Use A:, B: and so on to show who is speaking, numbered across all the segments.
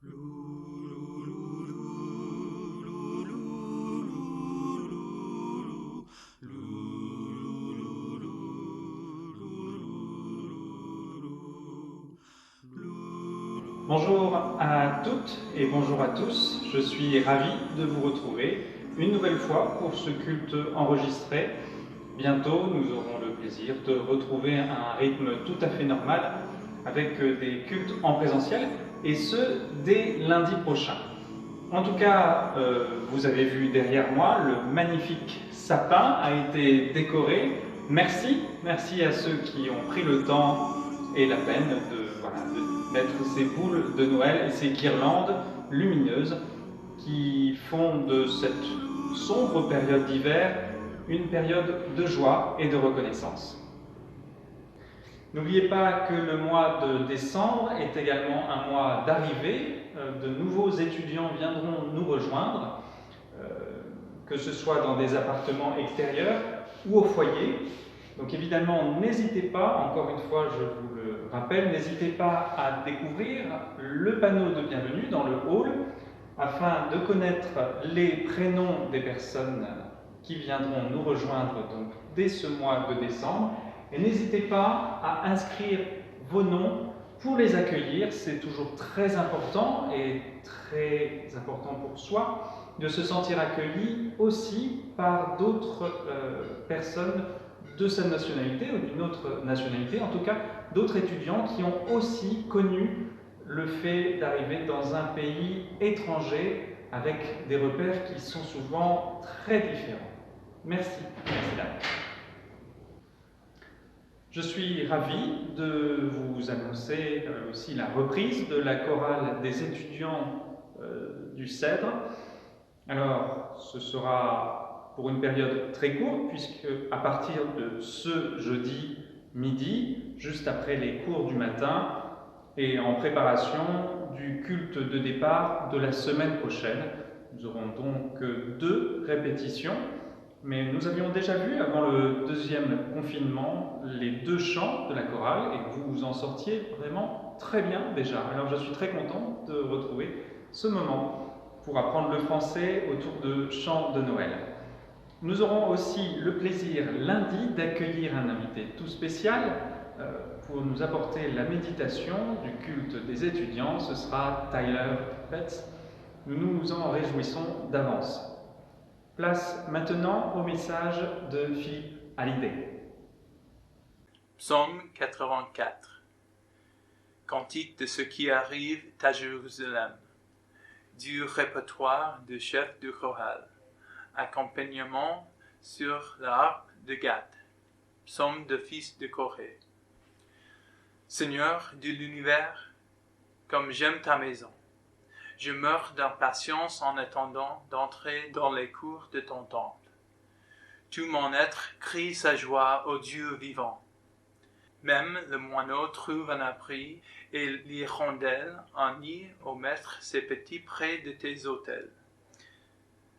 A: Bonjour à toutes et bonjour à tous, je suis ravi de vous retrouver une nouvelle fois pour ce culte enregistré. Bientôt, nous aurons le plaisir de retrouver un rythme tout à fait normal avec des cultes en présentiel et ce, dès lundi prochain. En tout cas, vous avez vu derrière moi, le magnifique sapin a été décoré. Merci à ceux qui ont pris le temps et la peine de mettre ces boules de Noël et ces guirlandes lumineuses qui font de cette sombre période d'hiver une période de joie et de reconnaissance. N'oubliez pas que le mois de décembre est également un mois d'arrivée. De nouveaux étudiants viendront nous rejoindre, que ce soit dans des appartements extérieurs ou au foyer. Donc évidemment, n'hésitez pas, encore une fois, je vous le rappelle, n'hésitez pas à découvrir le panneau de bienvenue dans le hall afin de connaître les prénoms des personnes qui viendront nous rejoindre donc, dès ce mois de décembre. Et n'hésitez pas à inscrire vos noms pour les accueillir. C'est toujours très important et très important pour soi de se sentir accueilli aussi par d'autres personnes de sa nationalité ou d'une autre nationalité, en tout cas d'autres étudiants qui ont aussi connu le fait d'arriver dans un pays étranger avec des repères qui sont souvent très différents. Merci d'avance. Je suis ravi de vous annoncer aussi la reprise de la chorale des étudiants du Cèdre. Alors, ce sera pour une période très courte, puisque à partir de ce jeudi midi, juste après les cours du matin, et en préparation du culte de départ de la semaine prochaine, nous aurons donc 2 répétitions. Mais nous avions déjà vu, avant le deuxième confinement, les 2 chants de la chorale, et vous vous en sortiez vraiment très bien déjà. Alors je suis très content de retrouver ce moment pour apprendre le français autour de chants de Noël. Nous aurons aussi le plaisir lundi d'accueillir un invité tout spécial pour nous apporter la méditation du culte des étudiants. Ce sera Tyler Petz. Nous nous en réjouissons d'avance. Place maintenant au message de Philippe Hallyday.
B: Psaume 84. Cantique de ce qui arrive à Jérusalem. Du répertoire du chef du choral. Accompagnement sur l'harpe de Gad. Psaume de fils de Corée. Seigneur de l'univers, comme j'aime ta maison, je meurs d'impatience en attendant d'entrer dans les cours de ton temple. Tout mon être crie sa joie au Dieu vivant. Même le moineau trouve un abri et l'hirondelle un nid où mettre ses petits près de tes autels.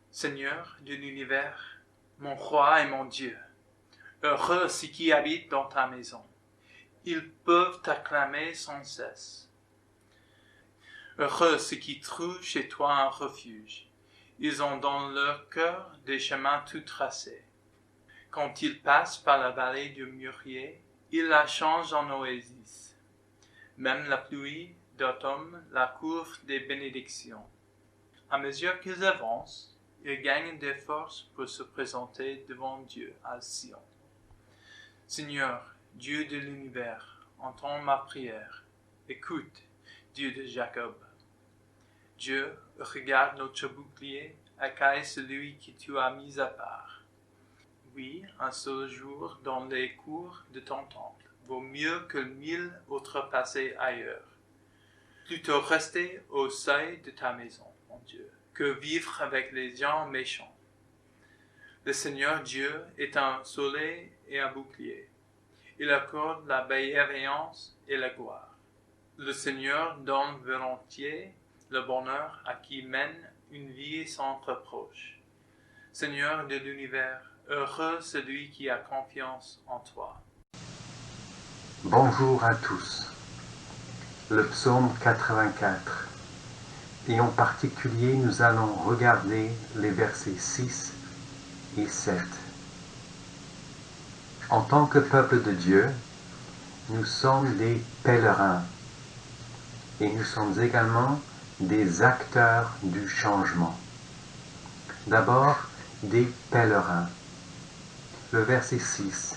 B: Seigneur de l'univers, mon roi et mon Dieu, heureux ceux qui habitent dans ta maison. Ils peuvent t'acclamer sans cesse. Heureux ceux qui trouvent chez toi un refuge. Ils ont dans leur cœur des chemins tout tracés. Quand ils passent par la vallée du mûrier, ils la changent en oasis. Même la pluie d'automne la couvre des bénédictions. À mesure qu'ils avancent, ils gagnent des forces pour se présenter devant Dieu à Sion. Seigneur, Dieu de l'univers, entends ma prière. Écoute, Dieu de Jacob. Dieu, regarde notre bouclier, accueille celui que tu as mis à part. Oui, un seul jour dans les cours de ton temple vaut mieux que 1000 autres passés ailleurs. Plutôt rester au seuil de ta maison, mon Dieu, que vivre avec les gens méchants. Le Seigneur Dieu est un soleil et un bouclier. Il accorde la bienveillance et la gloire. Le Seigneur donne volontiers le bonheur à qui mène une vie sans reproche. Seigneur de l'univers, heureux celui qui a confiance en toi.
C: Bonjour à tous. Le psaume 84. et en particulier nous allons regarder les versets 6 et 7. En tant que peuple de Dieu, nous sommes des pèlerins et nous sommes également des acteurs du changement. D'abord, des pèlerins. Le verset 6.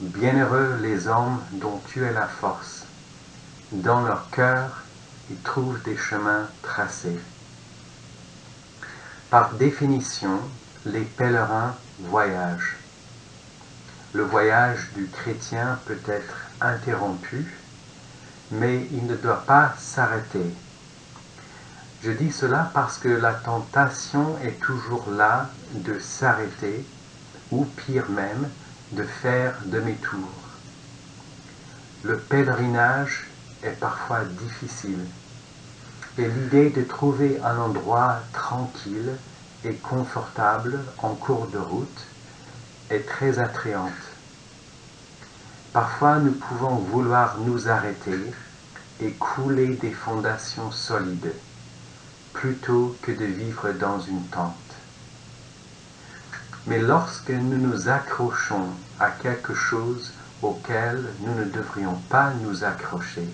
C: Bienheureux les hommes dont tu es la force. Dans leur cœur, ils trouvent des chemins tracés. Par définition, les pèlerins voyagent. Le voyage du chrétien peut être interrompu, mais il ne doit pas s'arrêter. Je dis cela parce que la tentation est toujours là de s'arrêter, ou pire même, de faire demi-tour. Le pèlerinage est parfois difficile, et l'idée de trouver un endroit tranquille et confortable en cours de route est très attrayante. Parfois, nous pouvons vouloir nous arrêter et couler des fondations solides, plutôt que de vivre dans une tente. Mais lorsque nous nous accrochons à quelque chose auquel nous ne devrions pas nous accrocher,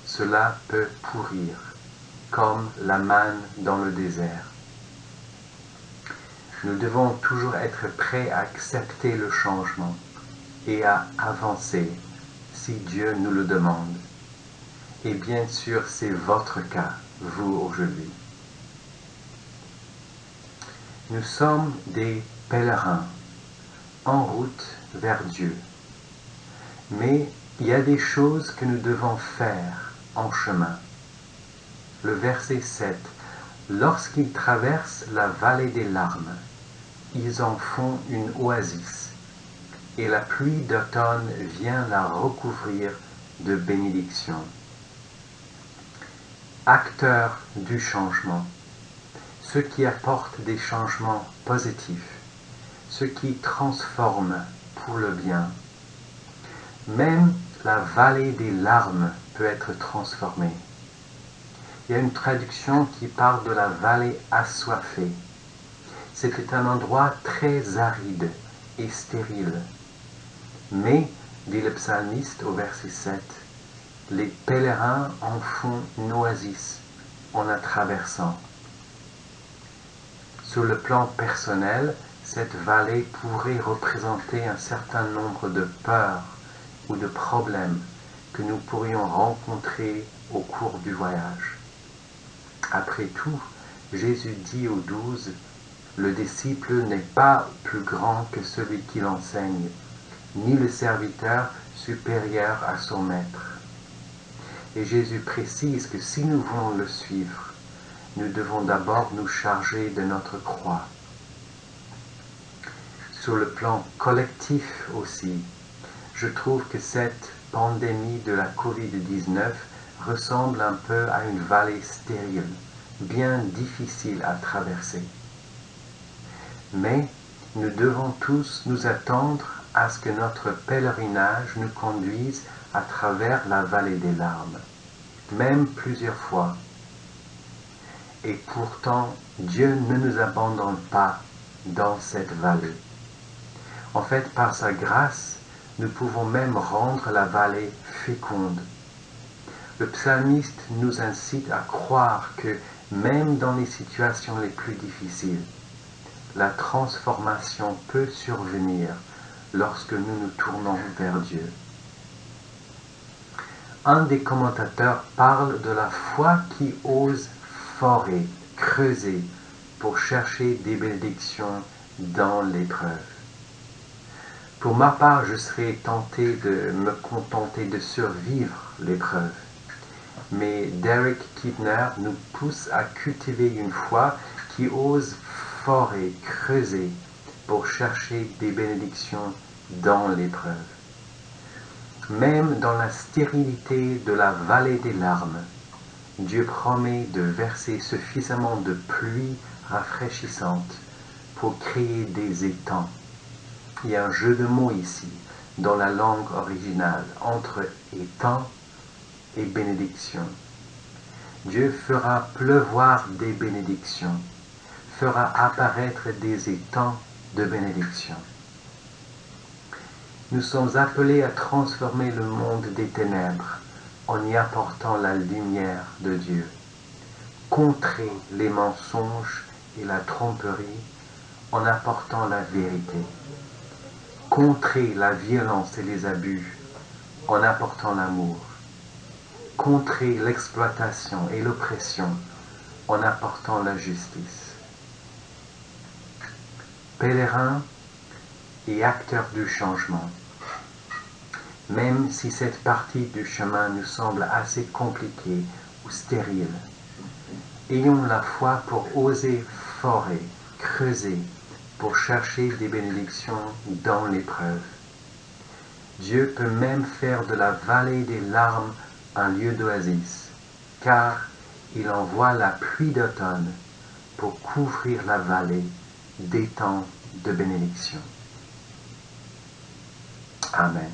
C: cela peut pourrir, comme la manne dans le désert. Nous devons toujours être prêts à accepter le changement et à avancer si Dieu nous le demande. Et bien sûr, c'est votre cas, vous aujourd'hui. Nous sommes des pèlerins en route vers Dieu. Mais il y a des choses que nous devons faire en chemin. Le verset 7. Lorsqu'ils traversent la vallée des larmes, ils en font une oasis, et la pluie d'automne vient la recouvrir de bénédictions. Acteurs du changement, ceux qui apportent des changements positifs, ceux qui transforment pour le bien. Même la vallée des larmes peut être transformée. Il y a une traduction qui parle de la vallée assoiffée. C'était un endroit très aride et stérile. Mais, dit le psalmiste au verset 7, les pèlerins en font une oasis en la traversant. Sur le plan personnel, cette vallée pourrait représenter un certain nombre de peurs ou de problèmes que nous pourrions rencontrer au cours du voyage. Après tout, Jésus dit aux 12, « Le disciple n'est pas plus grand que celui qui l'enseigne, ni le serviteur supérieur à son maître. » Et Jésus précise que si nous voulons le suivre, nous devons d'abord nous charger de notre croix. Sur le plan collectif aussi, je trouve que cette pandémie de la COVID-19 ressemble un peu à une vallée stérile, bien difficile à traverser. Mais nous devons tous nous attendre à ce que notre pèlerinage nous conduise à travers la vallée des larmes, même plusieurs fois. Et pourtant, Dieu ne nous abandonne pas dans cette vallée. En fait, par sa grâce, nous pouvons même rendre la vallée féconde. Le psalmiste nous incite à croire que même dans les situations les plus difficiles, la transformation peut survenir lorsque nous nous tournons vers Dieu. Un des commentateurs parle de la foi qui ose forer, creuser pour chercher des bénédictions dans l'épreuve. Pour ma part, je serais tenté de me contenter de survivre l'épreuve. Mais Derek Kidner nous pousse à cultiver une foi qui ose forer, creuser pour chercher des bénédictions dans l'épreuve. Même dans la stérilité de la vallée des larmes, Dieu promet de verser suffisamment de pluie rafraîchissante pour créer des étangs. Il y a un jeu de mots ici, dans la langue originale, entre étang et bénédiction. Dieu fera pleuvoir des bénédictions, fera apparaître des étangs de bénédictions. Nous sommes appelés à transformer le monde des ténèbres en y apportant la lumière de Dieu, contrer les mensonges et la tromperie en apportant la vérité, contrer la violence et les abus en apportant l'amour, contrer l'exploitation et l'oppression en apportant la justice. Pèlerins et acteurs du changement, même si cette partie du chemin nous semble assez compliquée ou stérile, ayons la foi pour oser forer, creuser, pour chercher des bénédictions dans l'épreuve. Dieu peut même faire de la vallée des larmes un lieu d'oasis, car il envoie la pluie d'automne pour couvrir la vallée d'étangs de bénédiction. Amen.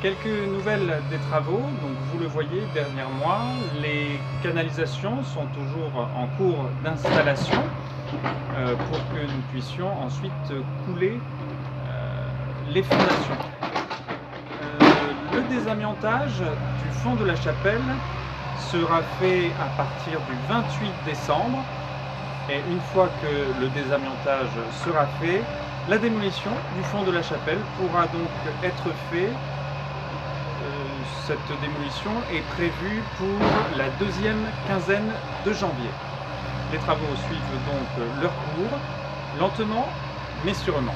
A: Quelques nouvelles des travaux, donc vous le voyez derrière moi, les canalisations sont toujours en cours d'installation pour que nous puissions ensuite couler les fondations. Le désamiantage du fond de la chapelle sera fait à partir du 28 décembre et une fois que le désamiantage sera fait, la démolition du fond de la chapelle pourra donc être faite. Cette démolition est prévue pour la deuxième quinzaine de janvier. Les travaux suivent donc leur cours, lentement mais sûrement.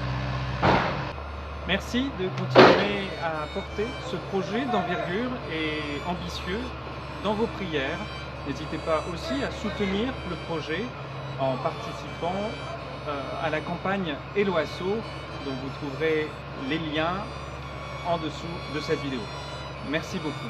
A: Merci de continuer à porter ce projet d'envergure et ambitieux dans vos prières. N'hésitez pas aussi à soutenir le projet en participant à la campagne Eloasso, dont vous trouverez les liens en dessous de cette vidéo. Merci beaucoup.